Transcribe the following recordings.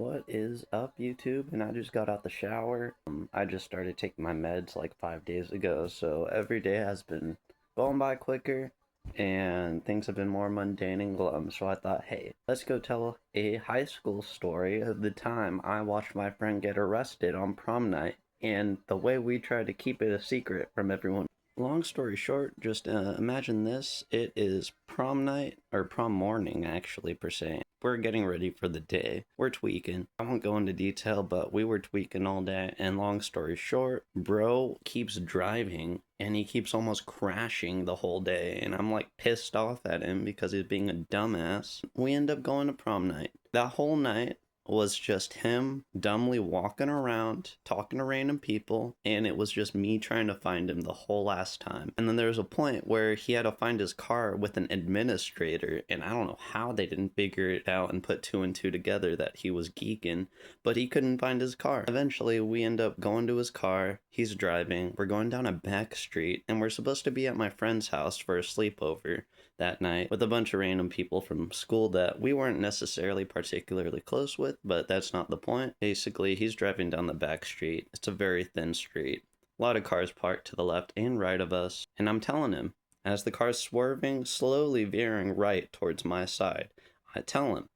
What is up, YouTube? And I just got out the shower. I just started taking my meds like 5 days ago, so every day has been going by quicker and things have been more mundane and glum. So I thought, hey, let's go tell a high school story of the time I watched my friend get arrested on prom night and the way we tried to keep it a secret from everyone. Long story short, just imagine this. It is prom night, or prom morning, actually, per se. We're getting ready for the day. We're tweaking. I won't go into detail, but we were tweaking all day. And long story short, bro keeps driving and he keeps almost crashing the whole day. And I'm like pissed off at him because he's being a dumbass. We end up going to prom night. That whole night was just him dumbly walking around, talking to random people, and it was just me trying to find him the whole last time. And then there was a point where he had to find his car with an administrator, and I don't know how they didn't figure it out and put two and two together that he was geeking, but he couldn't find his car. Eventually, we end up going to his car, he's driving, we're going down a back street, and we're supposed to be at my friend's house for a sleepover that night with a bunch of random people from school that we weren't necessarily particularly close with, but that's not the point. Basically, he's driving down the back street. It's a very thin street. A lot of cars parked to the left and right of us, and I'm telling him, as the car's swerving, slowly veering right towards my side, I tell him,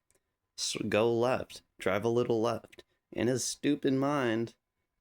go left, drive a little left. In his stupid mind,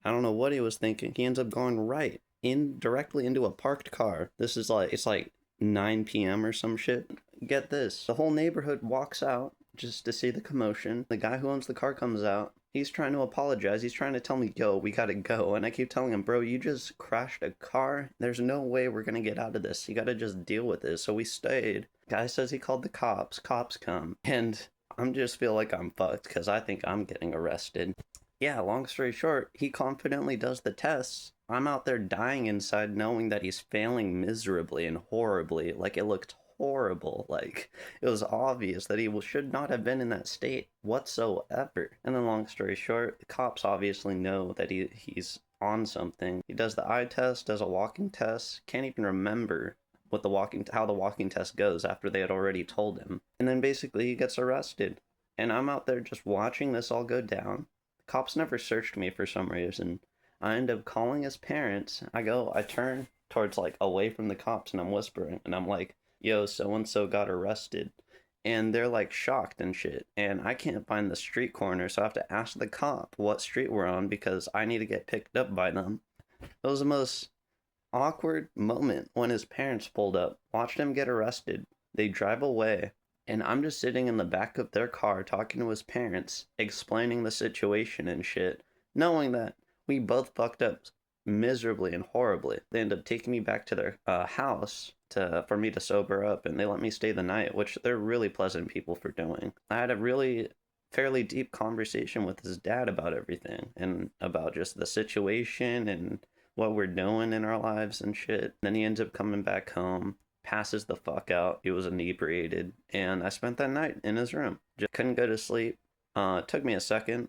I don't know what he was thinking, he ends up going right, directly into a parked car. It's like 9 p.m. or some shit. Get this. The whole neighborhood walks out just to see the commotion. The guy who owns the car comes out. He's trying to apologize. He's trying to tell me, yo, we gotta go. And I keep telling him, bro, you just crashed a car. There's no way we're gonna get out of this. You gotta just deal with this. So we stayed. Guy says he called the cops. Cops come. And I'm just feel like I'm fucked because I think I'm getting arrested. Yeah, long story short, he confidently does the tests. I'm out there dying inside knowing that he's failing miserably and horribly. Like, it looked horrible. Like, it was obvious that he should not have been in that state whatsoever. And then long story short, the cops obviously know that he's on something. He does the eye test, does a walking test, can't even remember how the walking test goes after they had already told him. And then basically he gets arrested. And I'm out there just watching this all go down. Cops never searched me for some reason. I end up calling his parents. I turn towards like away from the cops and I'm whispering and I'm like, yo, so and so got arrested. And they're like shocked and shit. And I can't find the street corner, so I have to ask the cop what street we're on because I need to get picked up by them. It was the most awkward moment when his parents pulled up, watched him get arrested. They drive away. And I'm just sitting in the back of their car talking to his parents, explaining the situation and shit, knowing that we both fucked up miserably and horribly. They end up taking me back to their house for me to sober up, and they let me stay the night, which they're really pleasant people for doing. I had a really fairly deep conversation with his dad about everything and about just the situation and what we're doing in our lives and shit. Then he ends up coming back home, passes the fuck out. He was inebriated, and I spent that night in his room. Just couldn't go to sleep. It took me a second,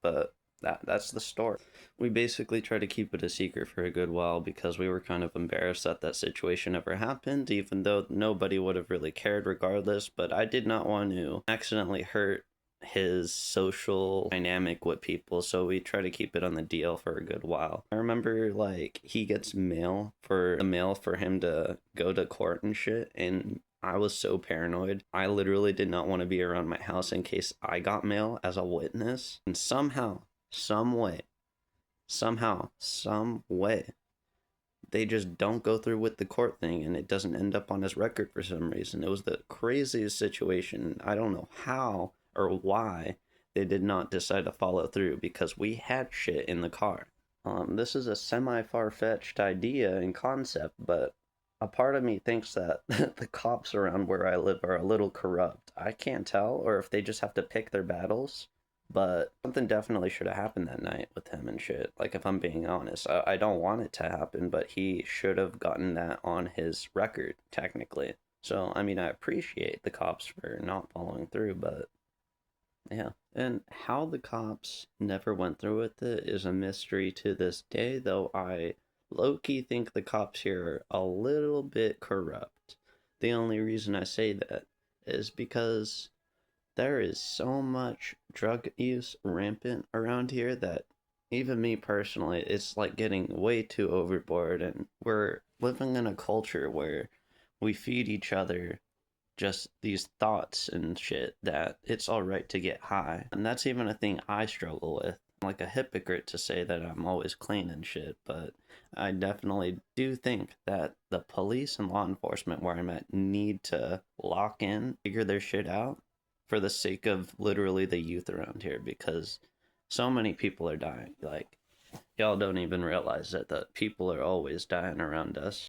but that's the story. We basically tried to keep it a secret for a good while because we were kind of embarrassed that situation ever happened, even though nobody would have really cared regardless. But I did not want to accidentally hurt his social dynamic with people, so we try to keep it on the DL for a good while. I remember like he gets mail for him to go to court and shit, and I was so paranoid. I literally did not want to be around my house in case I got mail as a witness. And somehow, some way, they just don't go through with the court thing and it doesn't end up on his record for some reason. It was the craziest situation. I don't know how or why they did not decide to follow through because we had shit in the car. This is a semi-far-fetched idea and concept, but a part of me thinks that the cops around where I live are a little corrupt. I can't tell, or if they just have to pick their battles, but something definitely should have happened that night with him and shit. Like, if I'm being honest, I don't want it to happen, but he should have gotten that on his record, technically. So, I mean, I appreciate the cops for not following through, but yeah. And how the cops never went through with it is a mystery to this day, though I low-key think the cops here are a little bit corrupt. The only reason I say that is because there is so much drug use rampant around here that even me personally, it's like getting way too overboard, and we're living in a culture where we feed each other just these thoughts and shit that it's all right to get high. And that's even a thing I struggle with. I'm like a hypocrite to say that I'm always clean and shit, but I definitely do think that the police and law enforcement where I'm at need to lock in, figure their shit out for the sake of literally the youth around here, because so many people are dying. Like, y'all don't even realize that the people are always dying around us.